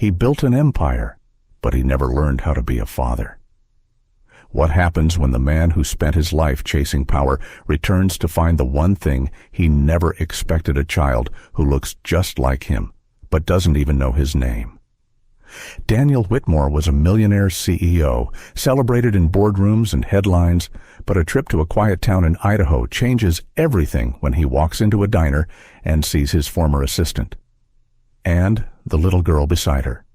He built an empire, but he never learned how to be a father. What happens when the man who spent his life chasing power returns to find the one thing he never expected: a child who looks just like him, but doesn't even know his name? Daniel Whitmore was a millionaire CEO, celebrated in boardrooms and headlines, but a trip to a quiet town in Idaho changes everything when he walks into a diner and sees his former assistant and the little girl beside her.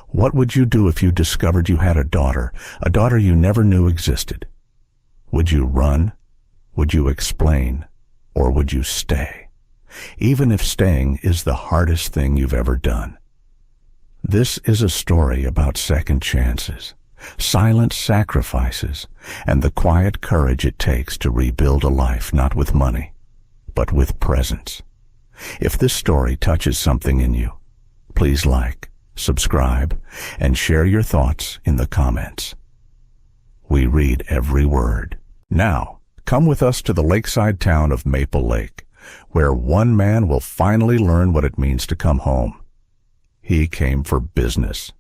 What would you do if you discovered you had a daughter you never knew existed? Would you run? Would you explain? Or would you stay? Even if staying is the hardest thing you've ever done. This is a story about second chances, silent sacrifices, and the quiet courage it takes to rebuild a life not with money, but with presence. If this story touches something in you, please like, subscribe, and share your thoughts in the comments. We read every word. Now, come with us to the lakeside town of Maple Lake, where one man will finally learn what it means to come home. He came for business.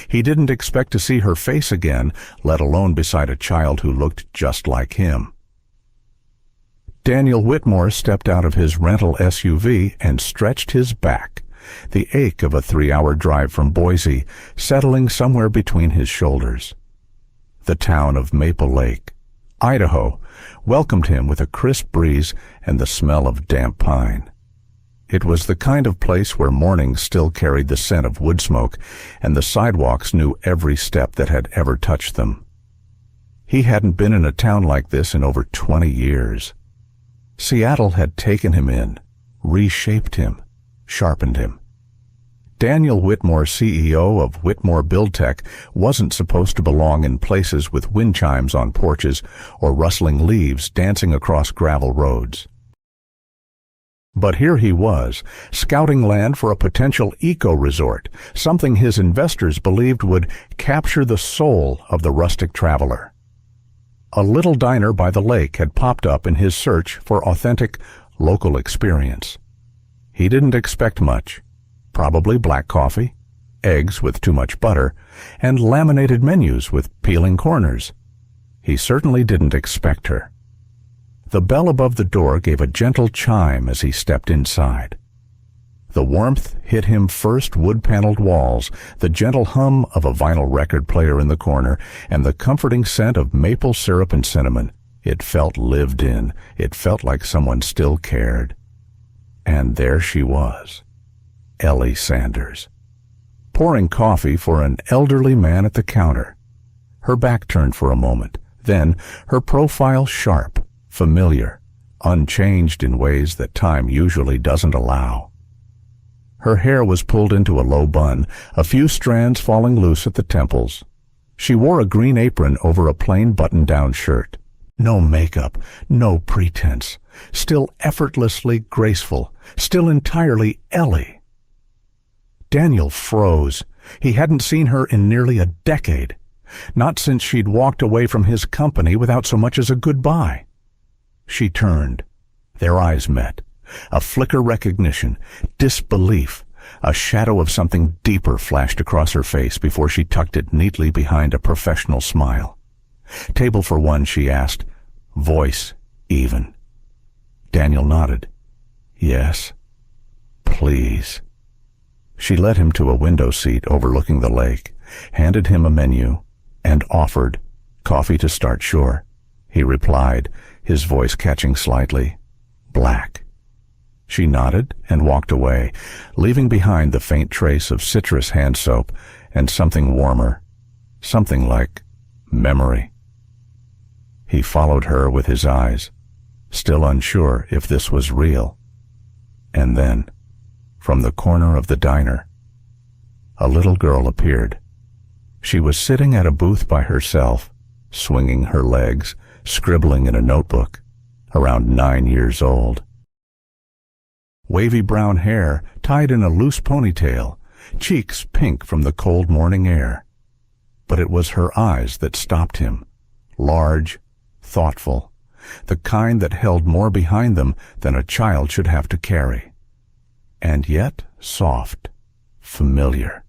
He didn't expect to see her face again, let alone beside a child who looked just like him. Daniel Whitmore stepped out of his rental SUV and stretched his back, the ache of a 3-hour drive from Boise settling somewhere between his shoulders. The town of Maple Lake, Idaho, welcomed him with a crisp breeze and the smell of damp pine. It was the kind of place where mornings still carried the scent of wood smoke, and the sidewalks knew every step that had ever touched them. He hadn't been in a town like this in over 20 years. Seattle had taken him in, reshaped him, sharpened him. Daniel Whitmore, CEO of Whitmore BuildTech, wasn't supposed to belong in places with wind chimes on porches or rustling leaves dancing across gravel roads. But here he was, scouting land for a potential eco-resort, something his investors believed would capture the soul of the rustic traveler. A little diner by the lake had popped up in his search for authentic, local experience. He didn't expect much. Probably black coffee, eggs with too much butter, and laminated menus with peeling corners. He certainly didn't expect her. The bell above the door gave a gentle chime as he stepped inside. The warmth hit him first wood-paneled walls, the gentle hum of a vinyl record player in the corner, and the comforting scent of maple syrup and cinnamon. It felt lived in. It felt like someone still cared. And there she was, Ellie Sanders, pouring coffee for an elderly man at the counter. Her back turned for a moment, then her profile sharp, familiar, unchanged in ways that time usually doesn't allow. Her hair was pulled into a low bun, a few strands falling loose at the temples. She wore a green apron over a plain button-down shirt. No makeup, no pretense, still effortlessly graceful, still entirely Ellie. Daniel froze. He hadn't seen her in nearly a decade, not since she'd walked away from his company without so much as a goodbye. She turned. Their eyes met. A flicker recognition, disbelief, a shadow of something deeper flashed across her face before she tucked it neatly behind a professional smile. "Table for one," she asked, voice even. Daniel nodded. "Yes, please." She led him to a window seat overlooking the lake, handed him a menu, and offered, "Coffee to start, sure." He replied, his voice catching slightly, "Black." She nodded and walked away, leaving behind the faint trace of citrus hand soap and something warmer, something like memory. He followed her with his eyes, still unsure if this was real. And then, from the corner of the diner, a little girl appeared. She was sitting at a booth by herself, swinging her legs, scribbling in a notebook, around 9 years old. Wavy brown hair tied in a loose ponytail, cheeks pink from the cold morning air. But it was her eyes that stopped him, large, thoughtful, the kind that held more behind them than a child should have to carry. And yet soft, Familiar.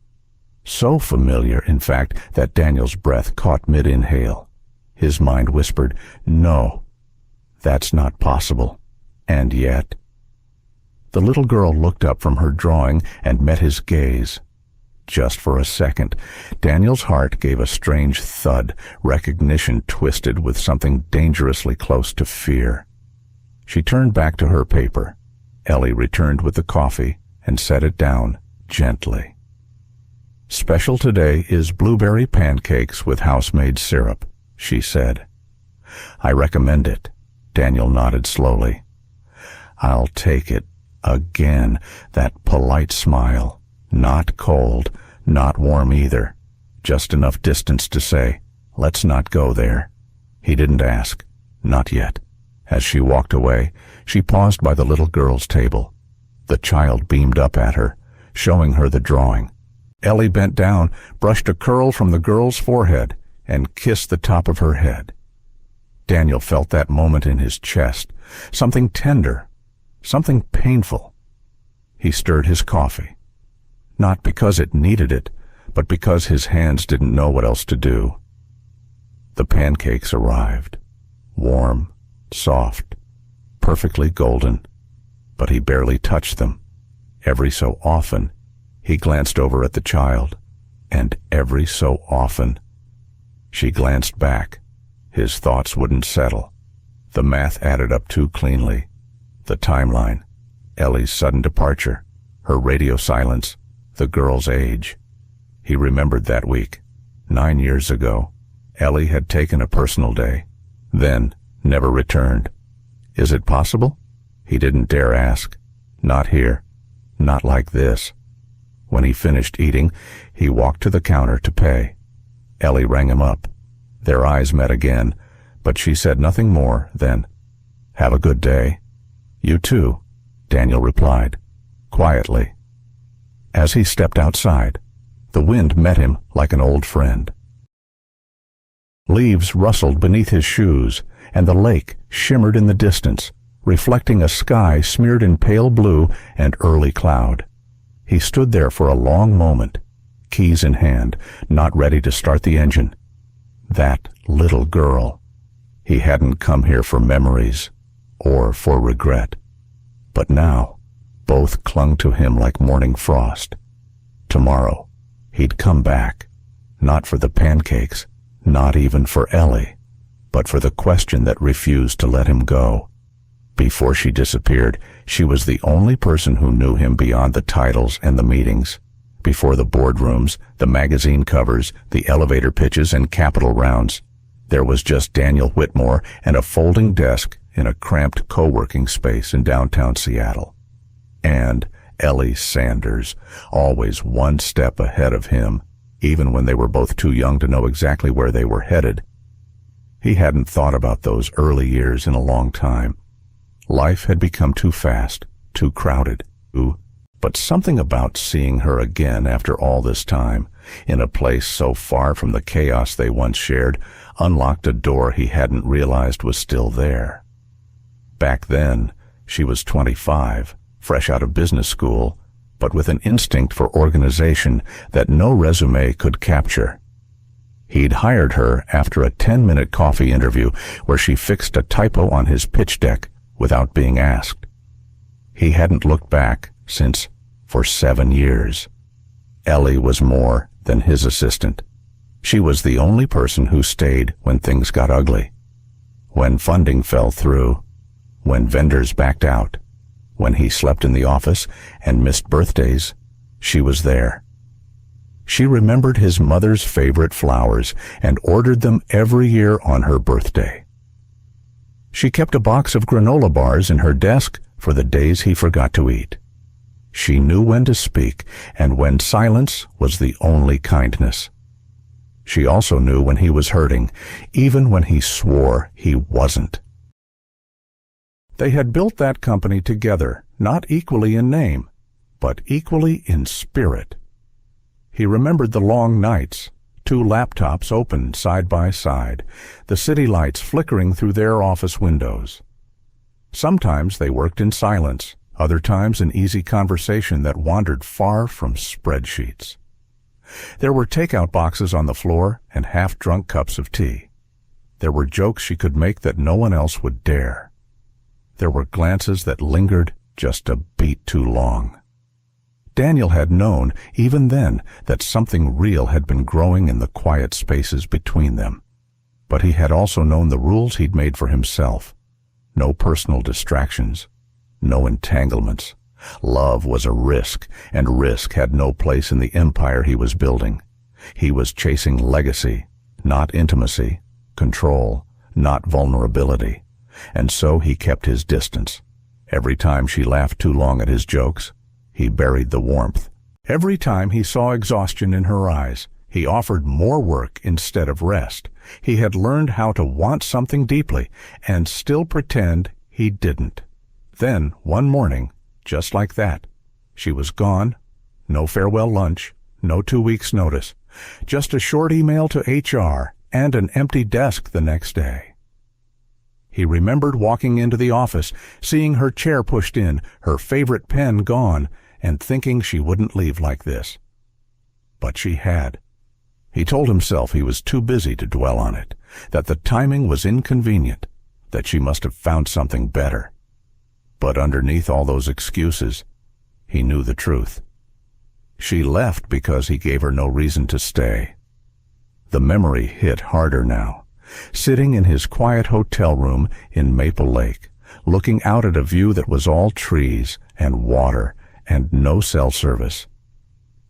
So familiar, in fact, that Daniel's breath caught mid-inhale. His mind whispered, "No, that's not possible." And yet... The little girl looked up from her drawing and met his gaze. Just for a second, Daniel's heart gave a strange thud, recognition twisted with something dangerously close to fear. She turned back to her paper. Ellie returned with the coffee and set it down gently. "Special today is blueberry pancakes with house-made syrup," she said. "I recommend it." Daniel nodded slowly. "I'll take it." Again, that polite smile. Not cold, not warm either. Just enough distance to say, "Let's not go there." He didn't ask. Not yet. As she walked away, she paused by the little girl's table. The child beamed up at her, showing her the drawing. Ellie bent down, brushed a curl from the girl's forehead, and kissed the top of her head. Daniel felt that moment in his chest, something tender, something painful. He stirred his coffee. Not because it needed it, but because his hands didn't know what else to do. The pancakes arrived, warm, soft, perfectly golden, but he barely touched them. Every so often, he glanced over at the child, and every so often, she glanced back. His thoughts wouldn't settle. The math added up too cleanly. The timeline, Ellie's sudden departure, her radio silence, the girl's age. He remembered that week. 9 years ago, Ellie had taken a personal day, then never returned. Is it possible? He didn't dare ask. Not here. Not like this. When he finished eating, he walked to the counter to pay. Ellie rang him up. Their eyes met again, but she said nothing more than, "Have a good day." "You too," Daniel replied, quietly. As he stepped outside, the wind met him like an old friend. Leaves rustled beneath his shoes, and the lake shimmered in the distance, reflecting a sky smeared in pale blue and early cloud. He stood there for a long moment, keys in hand, not ready to start the engine. That little girl. He hadn't come here for memories or for regret. But now, both clung to him like morning frost. Tomorrow, he'd come back, not for the pancakes, not even for Ellie, but for the question that refused to let him go. Before she disappeared, she was the only person who knew him beyond the titles and the meetings. Before the boardrooms, the magazine covers, the elevator pitches and capital rounds, there was just Daniel Whitmore and a folding desk in a cramped co-working space in downtown Seattle. And Ellie Sanders, always one step ahead of him, even when they were both too young to know exactly where they were headed. He hadn't thought about those early years in a long time. Life had become too fast, too crowded, but something about seeing her again after all this time, in a place so far from the chaos they once shared, unlocked a door he hadn't realized was still there. Back then, she was 25, fresh out of business school, but with an instinct for organization that no resume could capture. He'd hired her after a 10-minute coffee interview where she fixed a typo on his pitch deck without being asked. He hadn't looked back since for 7 years. Ellie was more than his assistant. She was the only person who stayed when things got ugly. When funding fell through, when vendors backed out, when he slept in the office and missed birthdays, she was there. She remembered his mother's favorite flowers and ordered them every year on her birthday. She kept a box of granola bars in her desk for the days he forgot to eat. She knew when to speak and when silence was the only kindness. She also knew when he was hurting, even when he swore he wasn't. They had built that company together, not equally in name, but equally in spirit. He remembered the long nights, 2 laptops open side by side, the city lights flickering through their office windows. Sometimes they worked in silence, Other times an easy conversation that wandered far from spreadsheets. There were takeout boxes on the floor and half-drunk cups of tea. There were jokes she could make that no one else would dare. There were glances that lingered just a beat too long. Daniel had known, even then, that something real had been growing in the quiet spaces between them. But he had also known the rules he'd made for himself. No personal distractions. No entanglements. Love was a risk, and risk had no place in the empire he was building. He was chasing legacy, not intimacy, control, not vulnerability. And so he kept his distance. Every time she laughed too long at his jokes, he buried the warmth. Every time he saw exhaustion in her eyes, he offered more work instead of rest. He had learned how to want something deeply and still pretend he didn't. Then, one morning, just like that, she was gone. No farewell lunch, no 2 weeks' notice, just a short email to HR and an empty desk the next day. He remembered walking into the office, seeing her chair pushed in, her favorite pen gone, and thinking she wouldn't leave like this. But she had. He told himself he was too busy to dwell on it, that the timing was inconvenient, that she must have found something better. But underneath all those excuses, he knew the truth. She left because he gave her no reason to stay. The memory hit harder now. Sitting in his quiet hotel room in Maple Lake, looking out at a view that was all trees and water and no cell service.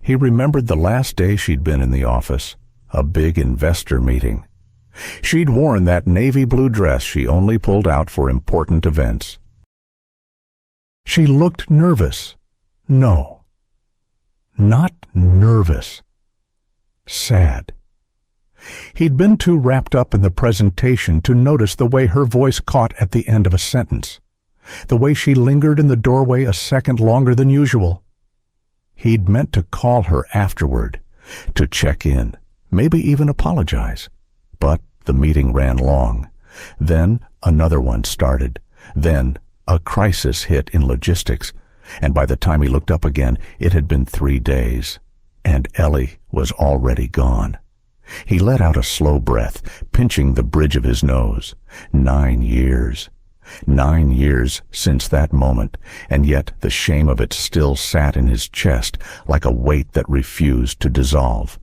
He remembered the last day she'd been in the office, a big investor meeting. She'd worn that navy blue dress she only pulled out for important events. She looked nervous. No, not nervous. Sad. He'd been too wrapped up in the presentation to notice the way her voice caught at the end of a sentence, the way she lingered in the doorway a second longer than usual. He'd meant to call her afterward, to check in, maybe even apologize. But the meeting ran long. Then another one started. Then a crisis hit in logistics, and by the time he looked up again, it had been 3 days, and Ellie was already gone. He let out a slow breath, pinching the bridge of his nose. 9 years. 9 years since that moment, and yet the shame of it still sat in his chest like a weight that refused to dissolve.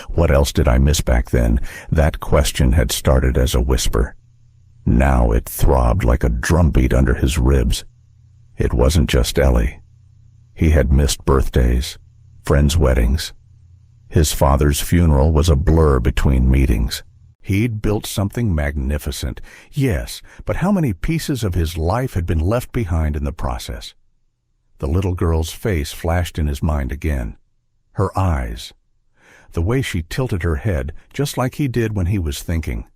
What else did I miss back then? That question had started as a whisper. Now it throbbed like a drumbeat under his ribs. It wasn't just Ellie. He had missed birthdays, friends' weddings. His father's funeral was a blur between meetings. He'd built something magnificent, yes, but how many pieces of his life had been left behind in the process? The little girl's face flashed in his mind again. Her eyes. The way she tilted her head, just like he did when he was thinking.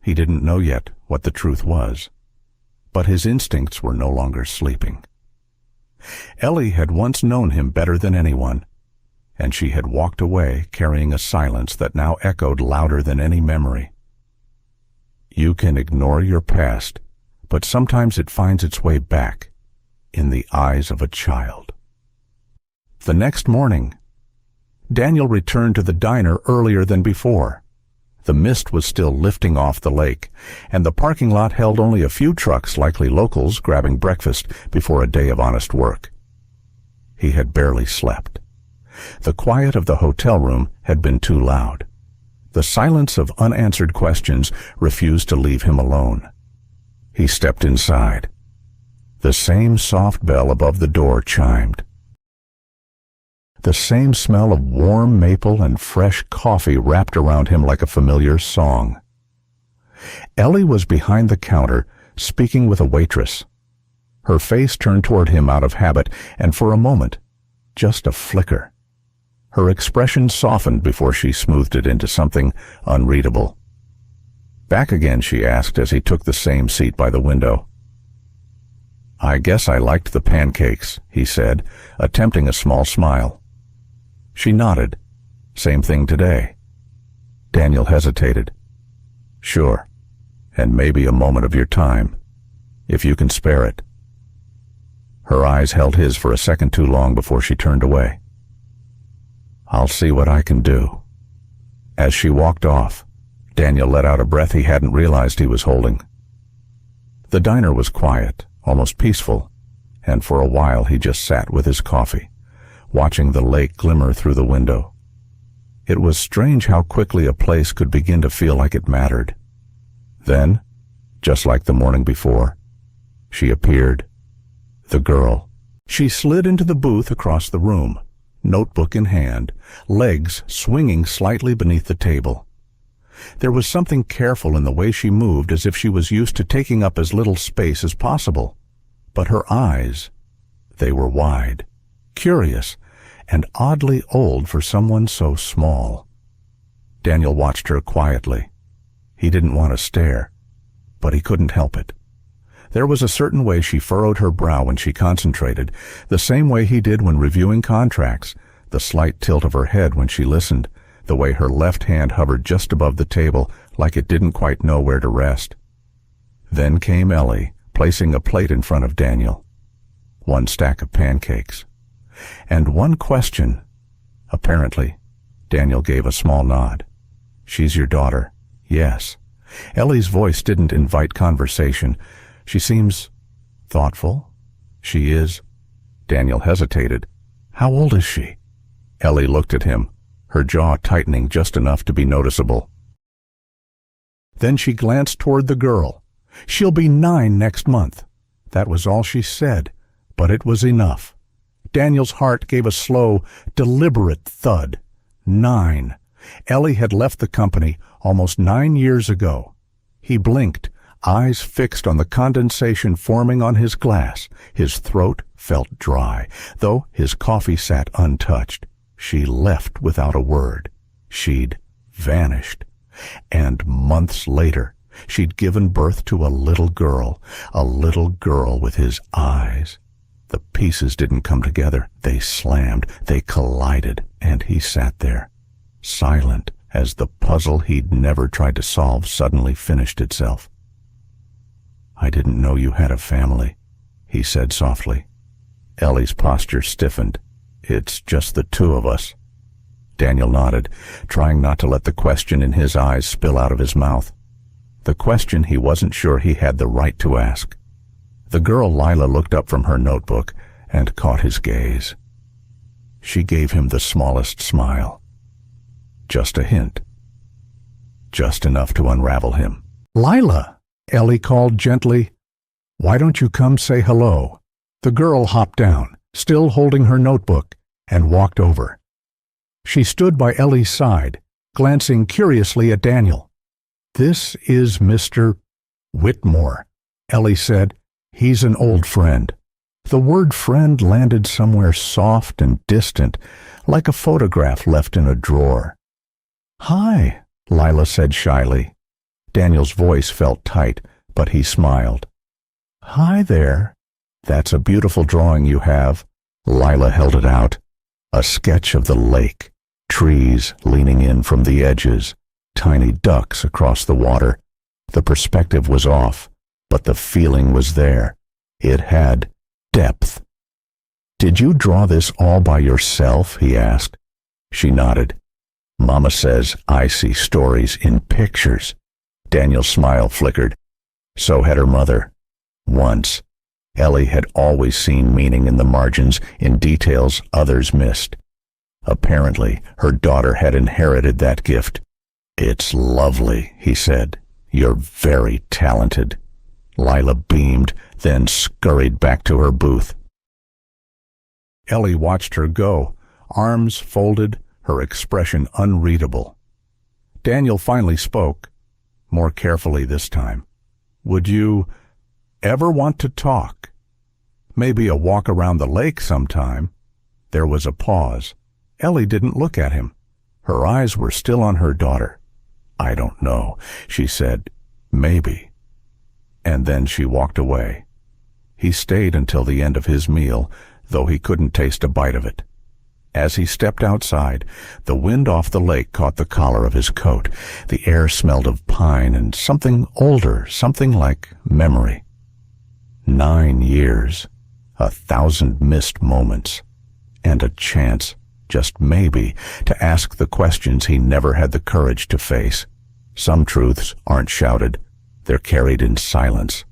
He didn't know yet what the truth was, but his instincts were no longer sleeping. Ellie had once known him better than anyone, and she had walked away carrying a silence that now echoed louder than any memory. You can ignore your past, but sometimes it finds its way back in the eyes of a child. The next morning, Daniel returned to the diner earlier than before. The mist was still lifting off the lake, and the parking lot held only a few trucks, likely locals, grabbing breakfast before a day of honest work. He had barely slept. The quiet of the hotel room had been too loud. The silence of unanswered questions refused to leave him alone. He stepped inside. The same soft bell above the door chimed. The same smell of warm maple and fresh coffee wrapped around him like a familiar song. Ellie was behind the counter, speaking with a waitress. Her face turned toward him out of habit, and for a moment, just a flicker. Her expression softened before she smoothed it into something unreadable. Back again, she asked as he took the same seat by the window. I guess I liked the pancakes, he said, attempting a small smile. She nodded. Same thing today. Daniel hesitated. Sure, and maybe a moment of your time, if you can spare it. Her eyes held his for a second too long before she turned away. "I'll see what I can do." As she walked off, Daniel let out a breath he hadn't realized he was holding. The diner was quiet, almost peaceful, and for a while he just sat with his coffee, watching the lake glimmer through the window. It was strange how quickly a place could begin to feel like it mattered. Then, just like the morning before, she appeared. The girl. She slid into the booth across the room, notebook in hand, legs swinging slightly beneath the table. There was something careful in the way she moved, as if she was used to taking up as little space as possible. But her eyes, they were wide, curious, and oddly old for someone so small. Daniel watched her quietly. He didn't want to stare, but he couldn't help it. There was a certain way she furrowed her brow when she concentrated, the same way he did when reviewing contracts, the slight tilt of her head when she listened, the way her left hand hovered just above the table like it didn't quite know where to rest. Then came Ellie, placing a plate in front of Daniel. One stack of pancakes. And one question. Apparently, Daniel gave a small nod. "She's your daughter." "Yes." Ellie's voice didn't invite conversation. "She seems thoughtful." "She is." Daniel hesitated. "How old is she?" Ellie looked at him, her jaw tightening just enough to be noticeable. Then she glanced toward the girl. "She'll be 9 next month." That was all she said, but it was enough. Daniel's heart gave a slow, deliberate thud. 9. Ellie had left the company almost 9 years ago. He blinked, eyes fixed on the condensation forming on his glass. His throat felt dry, though his coffee sat untouched. She left without a word. She'd vanished. And months later, she'd given birth to a little girl with his eyes. The pieces didn't come together. They slammed, they collided, and he sat there, silent as the puzzle he'd never tried to solve suddenly finished itself. "I didn't know you had a family," he said softly. Ellie's posture stiffened. "It's just the two of us." Daniel nodded, trying not to let the question in his eyes spill out of his mouth. The question he wasn't sure he had the right to ask. The girl Lila looked up from her notebook and caught his gaze. She gave him the smallest smile. Just a hint. Just enough to unravel him. "Lila!" Ellie called gently. "Why don't you come say hello?" The girl hopped down, still holding her notebook, and walked over. She stood by Ellie's side, glancing curiously at Daniel. "This is Mr. Whitmore," Ellie said. "He's an old friend." The word friend landed somewhere soft and distant, like a photograph left in a drawer. "Hi," Lila said shyly. Daniel's voice felt tight, but he smiled. "Hi there. That's a beautiful drawing you have." Lila held it out. A sketch of the lake, trees leaning in from the edges, tiny ducks across the water. The perspective was off, but the feeling was there. It had depth. "Did you draw this all by yourself?" he asked. She nodded. "Mama says I see stories in pictures." Daniel's smile flickered. So had her mother. Once, Ellie had always seen meaning in the margins, in details others missed. Apparently, her daughter had inherited that gift. "It's lovely," he said. "You're very talented." Lila beamed, then scurried back to her booth. Ellie watched her go, arms folded, her expression unreadable. Daniel finally spoke, more carefully this time. "Would you ever want to talk? Maybe a walk around the lake sometime?" There was a pause. Ellie didn't look at him. Her eyes were still on her daughter. "I don't know," she said. "Maybe." And then she walked away. He stayed until the end of his meal, though he couldn't taste a bite of it. As he stepped outside, the wind off the lake caught the collar of his coat. The air smelled of pine and something older, something like memory. 9 years. 1,000 missed moments, and a chance, just maybe, to ask the questions he never had the courage to face. Some truths aren't shouted, they're carried in silence.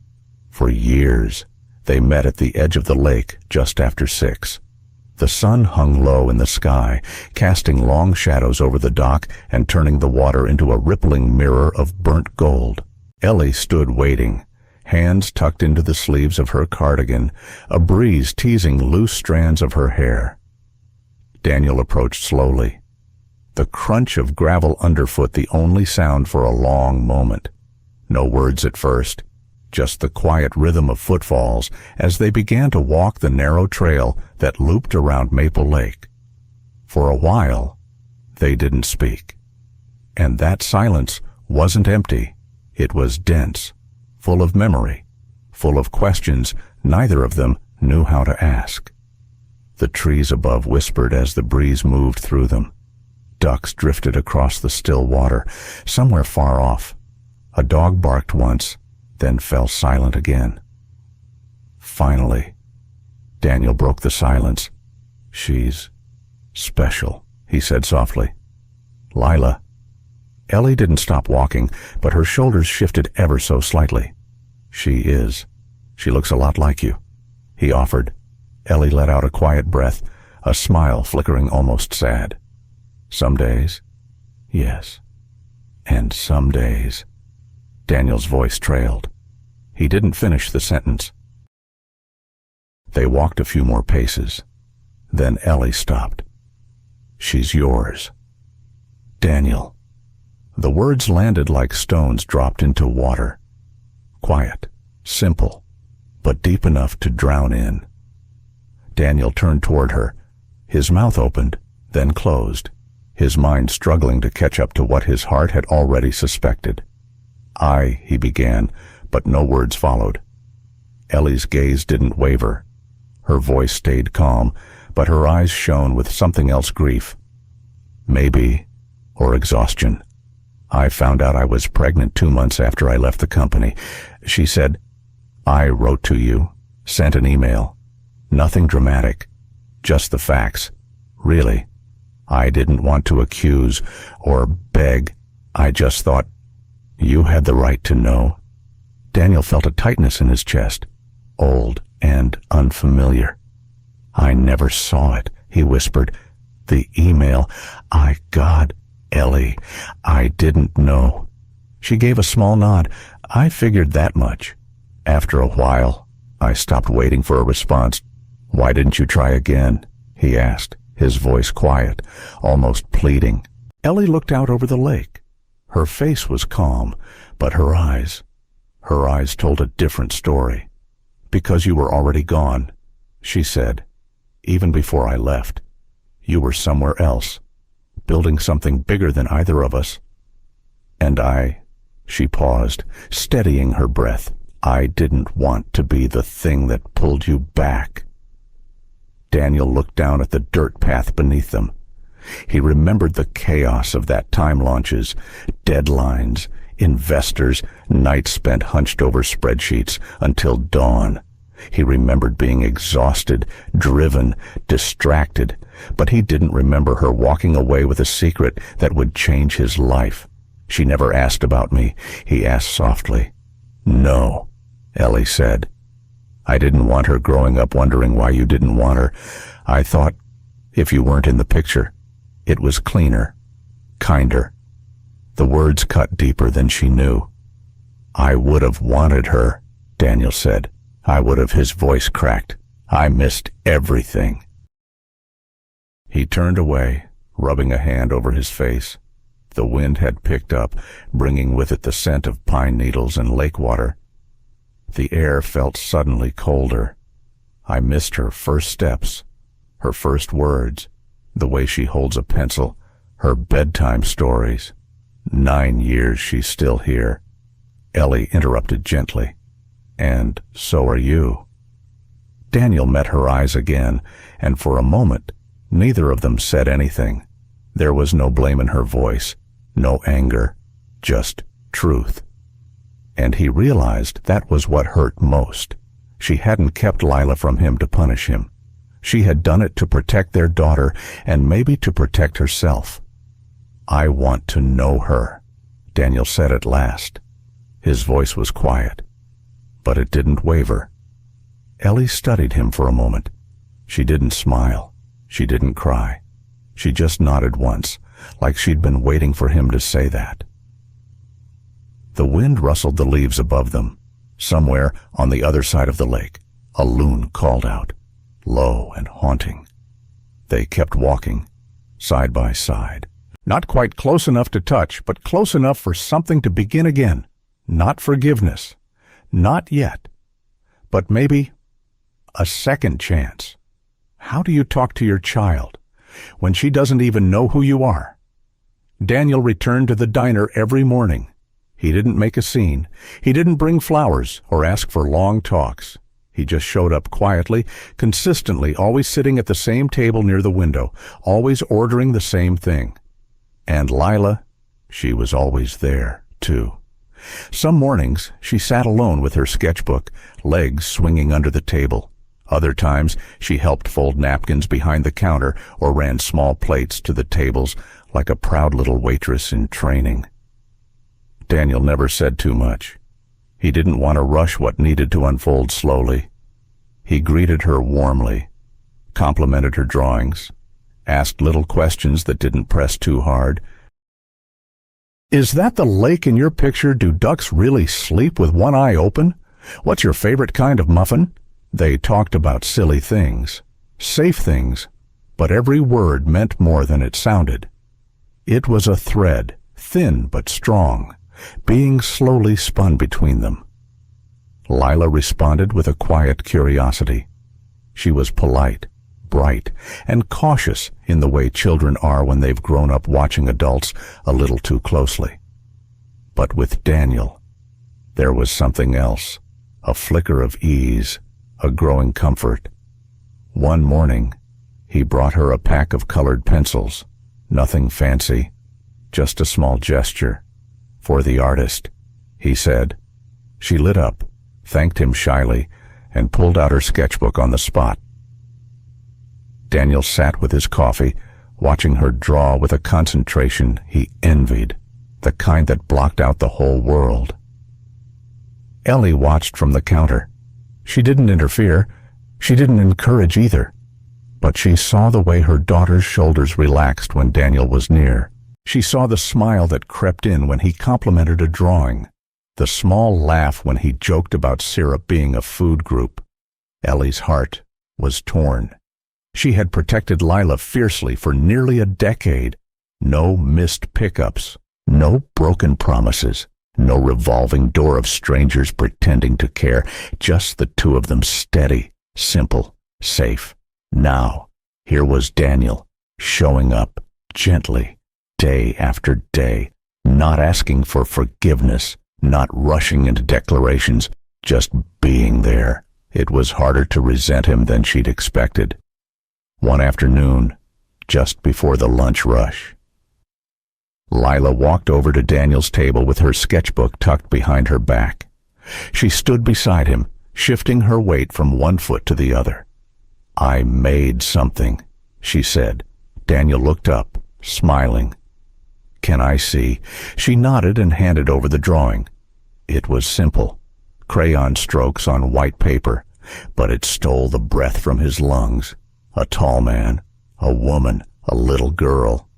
For years, they met at the edge of the lake just after 6. The sun hung low in the sky, casting long shadows over the dock and turning the water into a rippling mirror of burnt gold. Ellie stood waiting, hands tucked into the sleeves of her cardigan, a breeze teasing loose strands of her hair. Daniel approached slowly, the crunch of gravel underfoot the only sound for a long moment. No words at first, just the quiet rhythm of footfalls as they began to walk the narrow trail that looped around Maple Lake. For a while, they didn't speak. And that silence wasn't empty. It was dense, full of memory, full of questions neither of them knew how to ask. The trees above whispered as the breeze moved through them. Ducks drifted across the still water, somewhere far off. A dog barked once, then fell silent again. Finally, Daniel broke the silence. "She's special," he said softly. "Lila." Ellie didn't stop walking, but her shoulders shifted ever so slightly. "She is. She looks a lot like you," he offered. Ellie let out a quiet breath, a smile flickering almost sad. "Some days, yes. And some days." Daniel's voice trailed. He didn't finish the sentence. They walked a few more paces. Then Ellie stopped. "She's yours." "Daniel." The words landed like stones dropped into water. Quiet, simple, but deep enough to drown in. Daniel turned toward her. His mouth opened, then closed, his mind struggling to catch up to what his heart had already suspected. He began, but no words followed. Ellie's gaze didn't waver. Her voice stayed calm, but her eyes shone with something else, grief. "Maybe, or exhaustion. I found out I was pregnant 2 months after I left the company," she said. "I wrote to you, sent an email. Nothing dramatic, just the facts. Really. I didn't want to accuse or beg. I just thought you had the right to know." Daniel felt a tightness in his chest, old and unfamiliar. "I never saw it," he whispered. "The email. God, Ellie, I didn't know." She gave a small nod. "I figured that much." After a while, I stopped waiting for a response. "Why didn't you try again?" he asked, his voice quiet, almost pleading. Ellie looked out over the lake. Her face was calm, but her eyes told a different story. "Because you were already gone," she said. "Even before I left. You were somewhere else, building something bigger than either of us. And she paused, steadying her breath. "I didn't want to be the thing that pulled you back." Daniel looked down at the dirt path beneath them. He remembered the chaos of that time launches, deadlines, investors, nights spent hunched over spreadsheets until dawn. He remembered being exhausted, driven, distracted, but he didn't remember her walking away with a secret that would change his life. "She never asked about me," he asked softly. "No," Ellie said. "I didn't want her growing up wondering why you didn't want her. I thought, if you weren't in the picture, it was cleaner, kinder." The words cut deeper than she knew. "I would have wanted her," Daniel said. "I would have." His voice cracked. "I missed everything." He turned away, rubbing a hand over his face. The wind had picked up, bringing with it the scent of pine needles and lake water. The air felt suddenly colder. I missed her first steps, her first words, the way she holds a pencil, her bedtime stories. 9 years she's still here. Ellie interrupted gently. "And so are you." Daniel met her eyes again, and for a moment, neither of them said anything. There was no blame in her voice, no anger, just truth. And he realized that was what hurt most. She hadn't kept Lila from him to punish him. She had done it to protect their daughter and maybe to protect herself. "I want to know her," Daniel said at last. His voice was quiet, but it didn't waver. Ellie studied him for a moment. She didn't smile. She didn't cry. She just nodded once, like she'd been waiting for him to say that. The wind rustled the leaves above them. Somewhere on the other side of the lake, a loon called out, low and haunting. They kept walking, side by side. Not quite close enough to touch, but close enough for something to begin again. Not forgiveness. Not yet. But maybe a second chance. How do you talk to your child when she doesn't even know who you are? Daniel returned to the diner every morning. He didn't make a scene. He didn't bring flowers or ask for long talks. He just showed up quietly, consistently, always sitting at the same table near the window, always ordering the same thing. And Lila, she was always there, too. Some mornings, she sat alone with her sketchbook, legs swinging under the table. Other times, she helped fold napkins behind the counter or ran small plates to the tables like a proud little waitress in training. Daniel never said too much. He didn't want to rush what needed to unfold slowly. He greeted her warmly, complimented her drawings, asked little questions that didn't press too hard. "Is that the lake in your picture? Do ducks really sleep with one eye open? What's your favorite kind of muffin?" They talked about silly things, safe things, but every word meant more than it sounded. It was a thread, thin but strong, being slowly spun between them. Lila responded with a quiet curiosity. She was polite, bright, and cautious in the way children are when they've grown up watching adults a little too closely. But with Daniel, there was something else, a flicker of ease, a growing comfort. One morning, he brought her a pack of colored pencils, nothing fancy, just a small gesture. "For the artist," he said. She lit up, thanked him shyly, and pulled out her sketchbook on the spot. Daniel sat with his coffee, watching her draw with a concentration he envied, the kind that blocked out the whole world. Ellie watched from the counter. She didn't interfere. She didn't encourage either. But she saw the way her daughter's shoulders relaxed when Daniel was near. She saw the smile that crept in when he complimented a drawing, the small laugh when he joked about syrup being a food group. Ellie's heart was torn. She had protected Lila fiercely for nearly a decade. No missed pickups, no broken promises, no revolving door of strangers pretending to care, just the two of them steady, simple, safe. Now, here was Daniel, showing up gently, day after day, not asking for forgiveness, not rushing into declarations, just being there. It was harder to resent him than she'd expected. One afternoon, just before the lunch rush, Lila walked over to Daniel's table with her sketchbook tucked behind her back. She stood beside him, shifting her weight from one foot to the other. "I made something," she said. Daniel looked up, smiling. "Can I see?" She nodded and handed over the drawing. It was simple, crayon strokes on white paper, but it stole the breath from his lungs. A tall man, a woman, a little girl.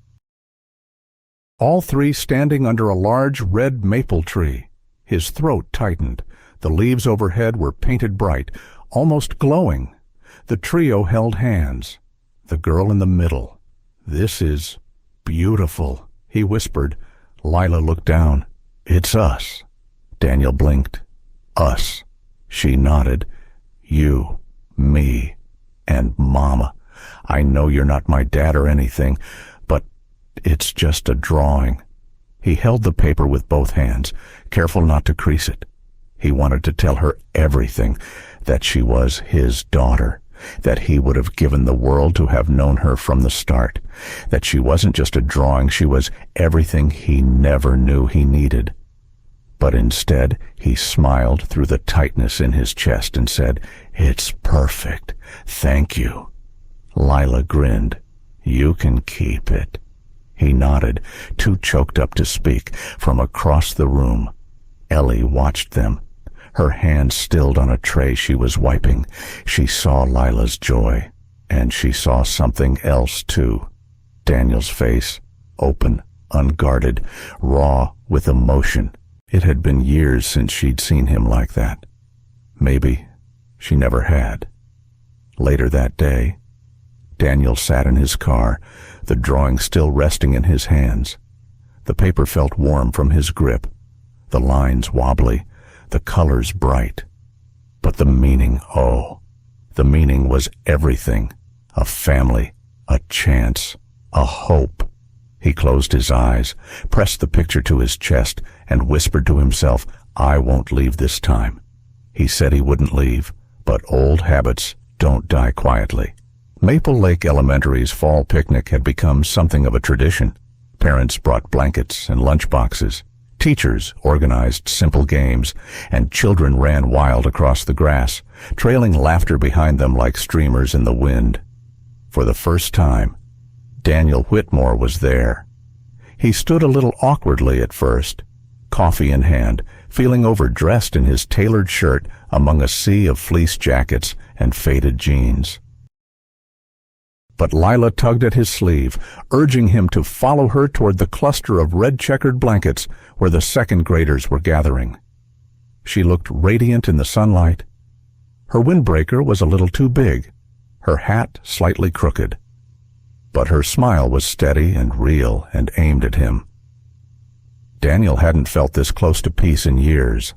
All three standing under a large red maple tree. His throat tightened. The leaves overhead were painted bright, almost glowing. The trio held hands. The girl in the middle. "This is beautiful," he whispered. Lila looked down. "It's us." Daniel blinked. "Us." She nodded. "You, me, and Mama. I know you're not my dad or anything, but it's just a drawing." He held the paper with both hands, careful not to crease it. He wanted to tell her everything, that she was his daughter, that he would have given the world to have known her from the start, that she wasn't just a drawing, she was everything he never knew he needed. But instead, he smiled through the tightness in his chest and said, "It's perfect. Thank you." Lila grinned. "You can keep it." He nodded, too choked up to speak. From across the room, Ellie watched them, her hand stilled on a tray she was wiping. She saw Lila's joy, and she saw something else too. Daniel's face, open, unguarded, raw with emotion. It had been years since she'd seen him like that. Maybe she never had. Later that day, Daniel sat in his car, the drawing still resting in his hands. The paper felt warm from his grip, the lines wobbly, the colors bright. But the meaning, oh, the meaning was everything. A family, a chance, a hope. He closed his eyes, pressed the picture to his chest, and whispered to himself, "I won't leave this time." He said he wouldn't leave, but old habits don't die quietly. Maple Lake Elementary's fall picnic had become something of a tradition. Parents brought blankets and lunchboxes. Teachers organized simple games, and children ran wild across the grass, trailing laughter behind them like streamers in the wind. For the first time, Daniel Whitmore was there. He stood a little awkwardly at first, coffee in hand, feeling overdressed in his tailored shirt among a sea of fleece jackets and faded jeans. But Lila tugged at his sleeve, urging him to follow her toward the cluster of red-checkered blankets where the second graders were gathering. She looked radiant in the sunlight. Her windbreaker was a little too big, her hat slightly crooked. But her smile was steady and real and aimed at him. Daniel hadn't felt this close to peace in years.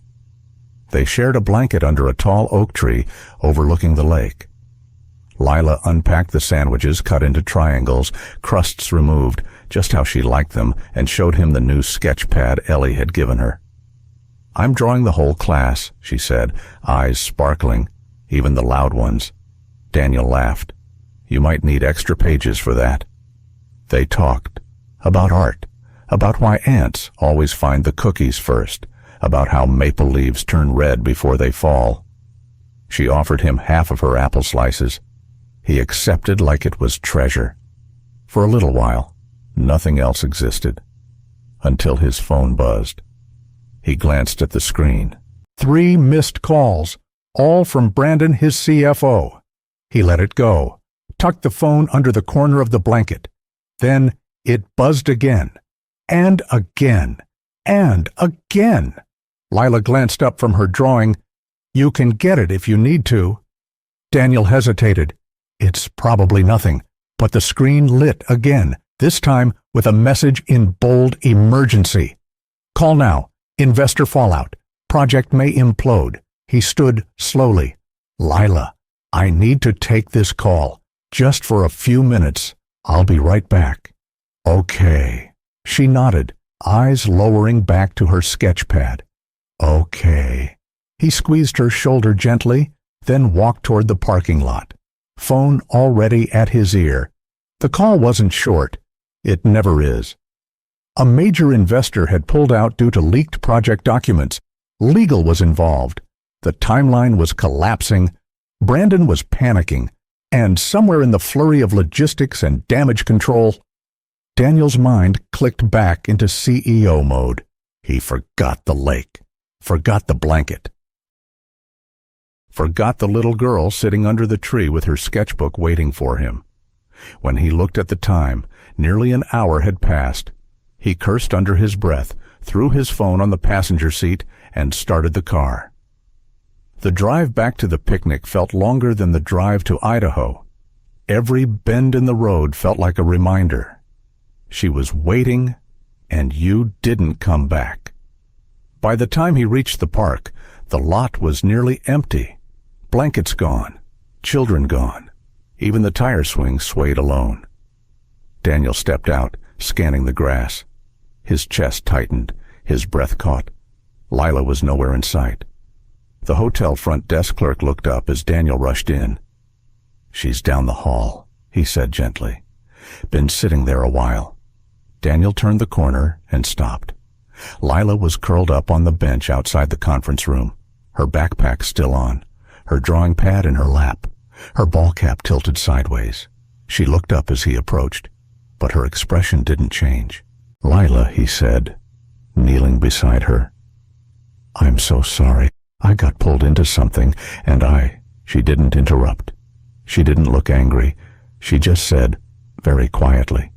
They shared a blanket under a tall oak tree overlooking the lake. Lila unpacked the sandwiches cut into triangles, crusts removed, just how she liked them, and showed him the new sketch pad Ellie had given her. "I'm drawing the whole class," she said, eyes sparkling, even the loud ones. Daniel laughed. "You might need extra pages for that." They talked about art, about why ants always find the cookies first, about how maple leaves turn red before they fall. She offered him half of her apple slices. He accepted like it was treasure. For a little while, nothing else existed, until his phone buzzed. He glanced at the screen. 3 missed calls, all from Brandon, his CFO. He let it go, tucked the phone under the corner of the blanket. Then it buzzed again, and again, and again. Lila glanced up from her drawing. "You can get it if you need to." Daniel hesitated. "It's probably nothing," but the screen lit again, this time with a message in bold emergency. "Call now. Investor fallout. Project may implode." He stood slowly. "Lila, I need to take this call, just for a few minutes. I'll be right back." "Okay." She nodded, eyes lowering back to her sketch pad. "Okay." He squeezed her shoulder gently, then walked toward the parking lot, phone already at his ear. The call wasn't short. It never is. A major investor had pulled out due to leaked project documents. Legal was involved. The timeline was collapsing. Brandon was panicking. And somewhere in the flurry of logistics and damage control, Daniel's mind clicked back into CEO mode. He forgot the lake, forgot the blanket, forgot the little girl sitting under the tree with her sketchbook waiting for him. When he looked at the time, nearly an hour had passed. He cursed under his breath, threw his phone on the passenger seat, and started the car. The drive back to the picnic felt longer than the drive to Idaho. Every bend in the road felt like a reminder. She was waiting, and you didn't come back. By the time he reached the park, the lot was nearly empty. Blankets gone, children gone. Even the tire swing swayed alone. Daniel stepped out, scanning the grass. His chest tightened, his breath caught. Lila was nowhere in sight. The hotel front desk clerk looked up as Daniel rushed in. "She's down the hall," he said gently. "Been sitting there a while." Daniel turned the corner and stopped. Lila was curled up on the bench outside the conference room, her backpack still on, her drawing pad in her lap, her ball cap tilted sideways. She looked up as he approached, but her expression didn't change. "Lila," he said, kneeling beside her. "I'm so sorry. I got pulled into something, and She didn't interrupt. She didn't look angry. She just said, very quietly,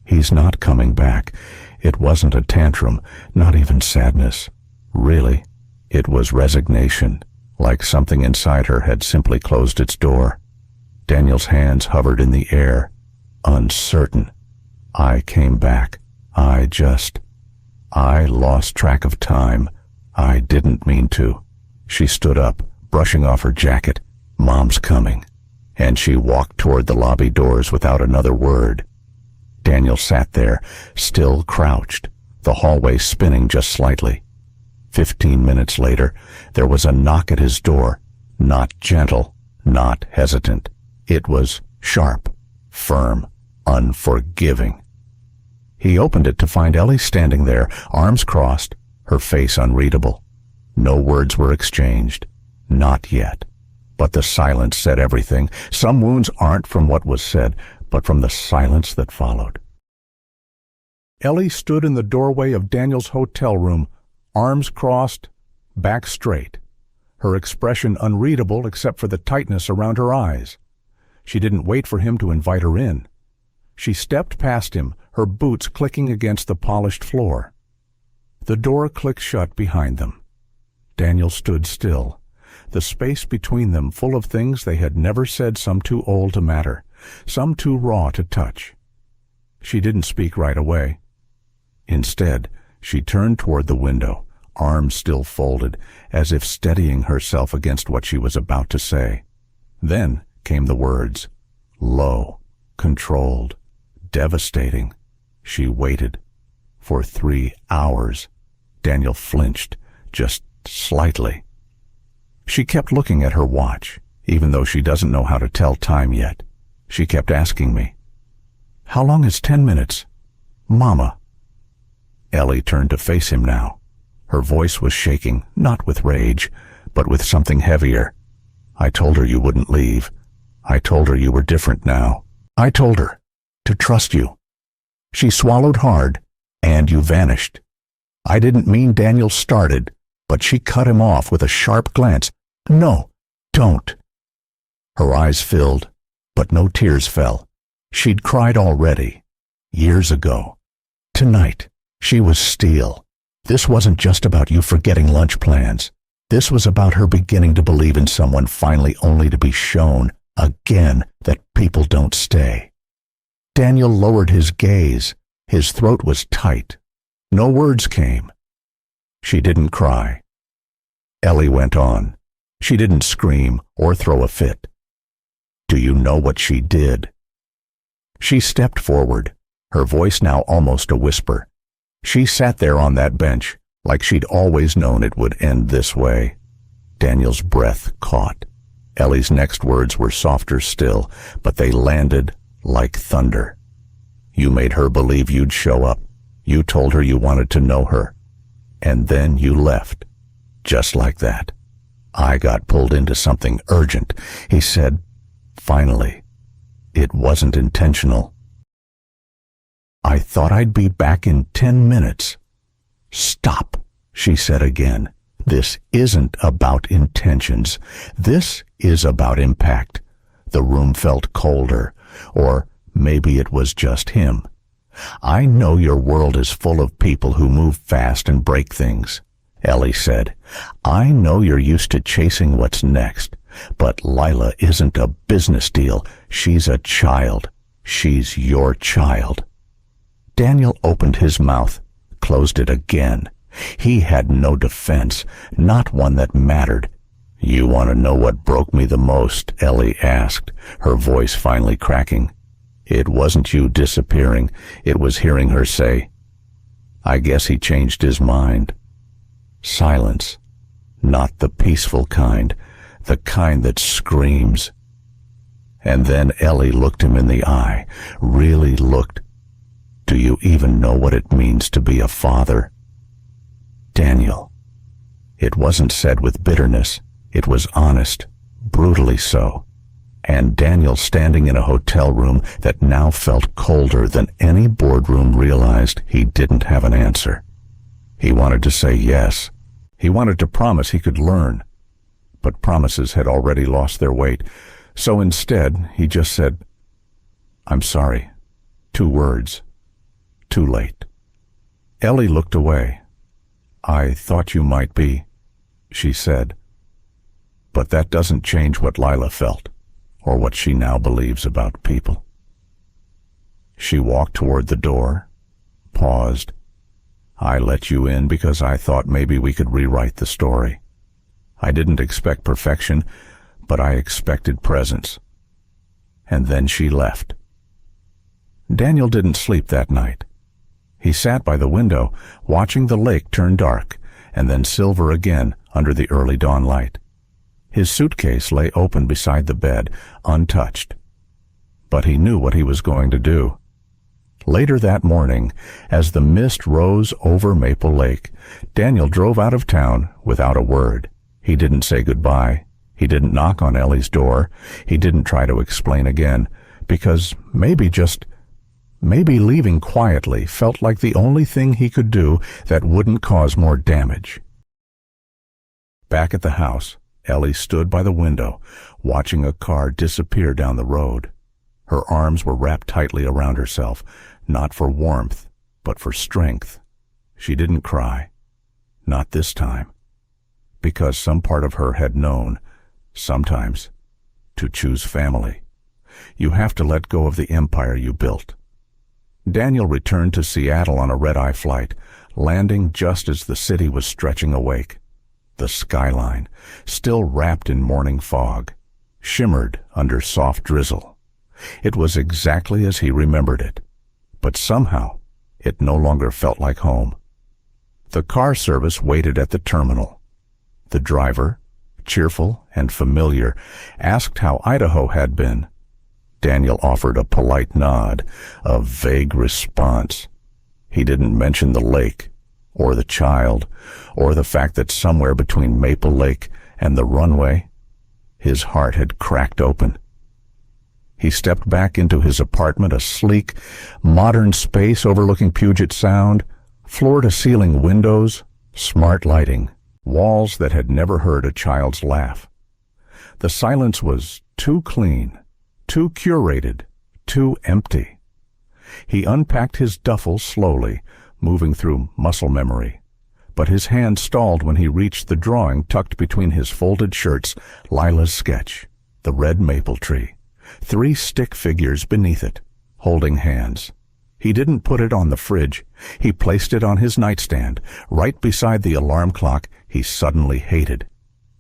"He's not coming back." It wasn't a tantrum, not even sadness. Really, it was resignation, like something inside her had simply closed its door. Daniel's hands hovered in the air, uncertain. "I came back. I lost track of time. I didn't mean to." She stood up, brushing off her jacket. "Mom's coming." And she walked toward the lobby doors without another word. Daniel sat there, still crouched, the hallway spinning just slightly. 15 minutes later, there was a knock at his door, not gentle, not hesitant. It was sharp, firm, unforgiving. He opened it to find Ellie standing there, arms crossed, her face unreadable. No words were exchanged. Not yet. But the silence said everything. Some wounds aren't from what was said, but from the silence that followed. Ellie stood in the doorway of Daniel's hotel room, arms crossed, back straight, her expression unreadable except for the tightness around her eyes. She didn't wait for him to invite her in. She stepped past him, her boots clicking against the polished floor. The door clicked shut behind them. Daniel stood still, the space between them full of things they had never said, some too old to matter, some too raw to touch. She didn't speak right away. Instead, she turned toward the window, arms still folded, as if steadying herself against what she was about to say. Then came the words, low, controlled, devastating. She waited. For 3 hours. Daniel flinched, just slightly. She kept looking at her watch, even though she doesn't know how to tell time yet. She kept asking me, "How long is 10 minutes? Mama." Ellie turned to face him now. Her voice was shaking, not with rage, but with something heavier. "I told her you wouldn't leave. I told her you were different now. I told her to trust you. She swallowed hard, and you vanished. I didn't mean Daniel started, but she cut him off with a sharp glance. No, don't." Her eyes filled, but no tears fell. She'd cried already, years ago. Tonight, she was steel. This wasn't just about you forgetting lunch plans. This was about her beginning to believe in someone finally, only to be shown, again, that people don't stay. Daniel lowered his gaze. His throat was tight. No words came. She didn't cry. Ellie went on. She didn't scream or throw a fit. "Do you know what she did?" She stepped forward, her voice now almost a whisper. She sat there on that bench, like she'd always known it would end this way. Daniel's breath caught. Ellie's next words were softer still, but they landed like thunder. "You made her believe you'd show up. You told her you wanted to know her. And then you left. Just like that. I got pulled into something urgent," he said. Finally, "It wasn't intentional. I thought I'd be back in 10 minutes. "Stop," she said again. "This isn't about intentions. This is about impact." The room felt colder, or maybe it was just him. "I know your world is full of people who move fast and break things," Ellie said. "I know you're used to chasing what's next. But Lila isn't a business deal. She's a child. She's your child." Daniel opened his mouth, closed it again. He had no defense, not one that mattered. "You want to know what broke me the most?" Ellie asked, her voice finally cracking. It wasn't you disappearing. It was hearing her say, "I guess he changed his mind." Silence. Not the peaceful kind, the kind that screams. And then Ellie looked him in the eye, really looked. "Do you even know what it means to be a father?" Daniel. It wasn't said with bitterness. It was honest, brutally so. And Daniel, standing in a hotel room that now felt colder than any boardroom, realized he didn't have an answer. He wanted to say yes. He wanted to promise he could learn. But promises had already lost their weight. So instead, he just said, "I'm sorry." 2 words. Too late. Ellie looked away. "I thought you might be," she said. But that doesn't change what Lila felt, or what she now believes about people. She walked toward the door, paused. "I let you in because I thought maybe we could rewrite the story. I didn't expect perfection, but I expected presence." And then she left. Daniel didn't sleep that night. He sat by the window, watching the lake turn dark, and then silver again under the early dawn light. His suitcase lay open beside the bed, untouched. But he knew what he was going to do. Later that morning, as the mist rose over Maple Lake, Daniel drove out of town without a word. He didn't say goodbye. He didn't knock on Ellie's door. He didn't try to explain again, because maybe leaving quietly felt like the only thing he could do that wouldn't cause more damage. Back at the house, Ellie stood by the window, watching a car disappear down the road. Her arms were wrapped tightly around herself, not for warmth, but for strength. She didn't cry. Not this time. Because some part of her had known, sometimes, to choose family. You have to let go of the empire you built. Daniel returned to Seattle on a red-eye flight, landing just as the city was stretching awake. The skyline, still wrapped in morning fog, shimmered under soft drizzle. It was exactly as he remembered it, but somehow it no longer felt like home. The car service waited at the terminal. The driver, cheerful and familiar, asked how Idaho had been. Daniel offered a polite nod, a vague response. He didn't mention the lake, or the child, or the fact that somewhere between Maple Lake and the runway, his heart had cracked open. He stepped back into his apartment, a sleek, modern space overlooking Puget Sound, floor-to-ceiling windows, smart lighting, walls that had never heard a child's laugh. The silence was too clean, too curated, too empty. He unpacked his duffel slowly, moving through muscle memory. But his hand stalled when he reached the drawing tucked between his folded shirts, Lila's sketch, the red maple tree, 3 stick figures beneath it, holding hands. He didn't put it on the fridge. He placed it on his nightstand, right beside the alarm clock he suddenly hated.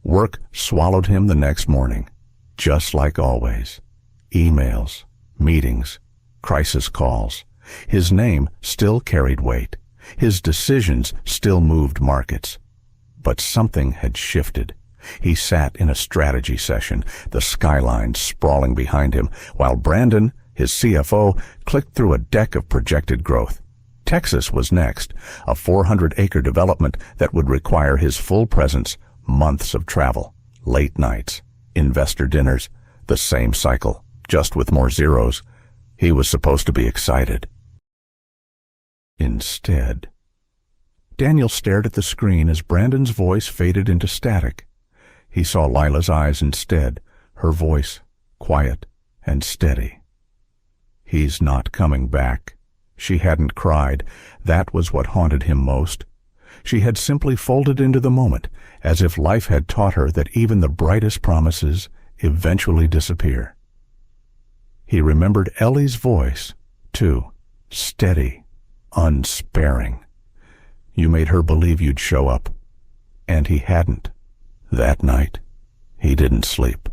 Work swallowed him the next morning, just like always. Emails, meetings, crisis calls. His name still carried weight. His decisions still moved markets. But something had shifted. He sat in a strategy session, the skyline sprawling behind him, while Brandon, his CFO, clicked through a deck of projected growth. Texas was next, a 400-acre development that would require his full presence, months of travel, late nights, investor dinners, the same cycle, just with more zeros. He was supposed to be excited. Instead, Daniel stared at the screen as Brandon's voice faded into static. He saw Lila's eyes instead, her voice quiet and steady. "He's not coming back." She hadn't cried. That was what haunted him most. She had simply folded into the moment, as if life had taught her that even the brightest promises eventually disappear. He remembered Ellie's voice, too, steady, unsparing. "You made her believe you'd show up." And he hadn't. That night, he didn't sleep.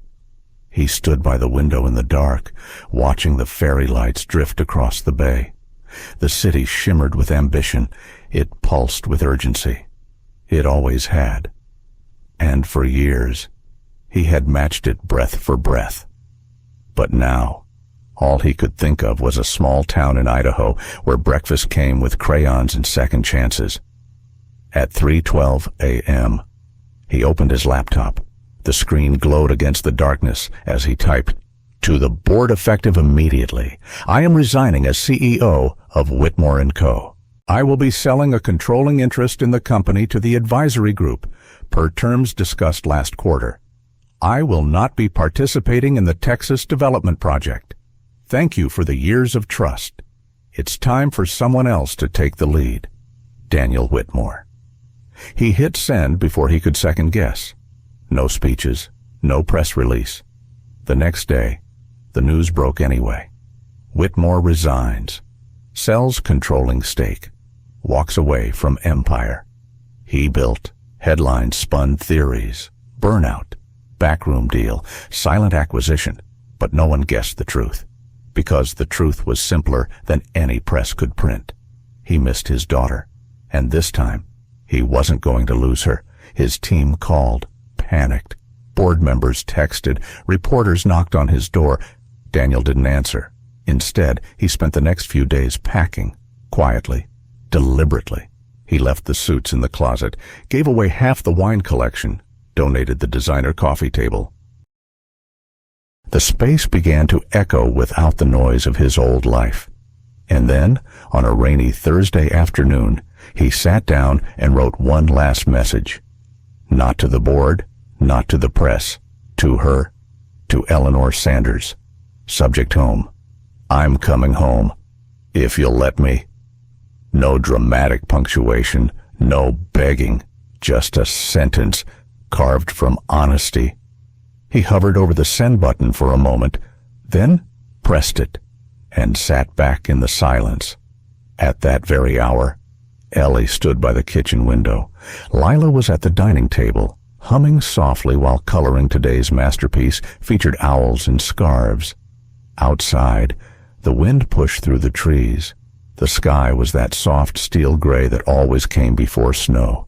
He stood by the window in the dark, watching the fairy lights drift across the bay. The city shimmered with ambition. It pulsed with urgency. It always had. And for years, he had matched it breath for breath. But now, all he could think of was a small town in Idaho where breakfast came with crayons and second chances. At 3:12 a.m., he opened his laptop. The screen glowed against the darkness as he typed, "To the board effective immediately. I am resigning as CEO of Whitmore & Co. I will be selling a controlling interest in the company to the advisory group, per terms discussed last quarter. I will not be participating in the Texas Development Project. Thank you for the years of trust. It's time for someone else to take the lead. Daniel Whitmore." He hit send before he could second guess. No speeches, no press release. The next day, the news broke anyway. Whitmore resigns, sells controlling stake, walks away from empire. He built, headlines spun theories, burnout, backroom deal, silent acquisition, but no one guessed the truth, because the truth was simpler than any press could print. He missed his daughter, and this time, he wasn't going to lose her. His team called, panicked. Board members texted, reporters knocked on his door. Daniel didn't answer. Instead, he spent the next few days packing, quietly, deliberately. He left the suits in the closet, gave away half the wine collection, donated the designer coffee table. The space began to echo without the noise of his old life. And then, on a rainy Thursday afternoon, he sat down and wrote one last message. Not to the board, not to the press, to her, to Eleanor Sanders. Subject home. I'm coming home, if you'll let me. No dramatic punctuation, no begging, just a sentence carved from honesty. He hovered over the send button for a moment, then pressed it, and sat back in the silence. At that very hour, Ellie stood by the kitchen window. Lila was at the dining table, humming softly while coloring today's masterpiece featured owls in scarves. Outside, the wind pushed through the trees. The sky was that soft steel gray that always came before snow.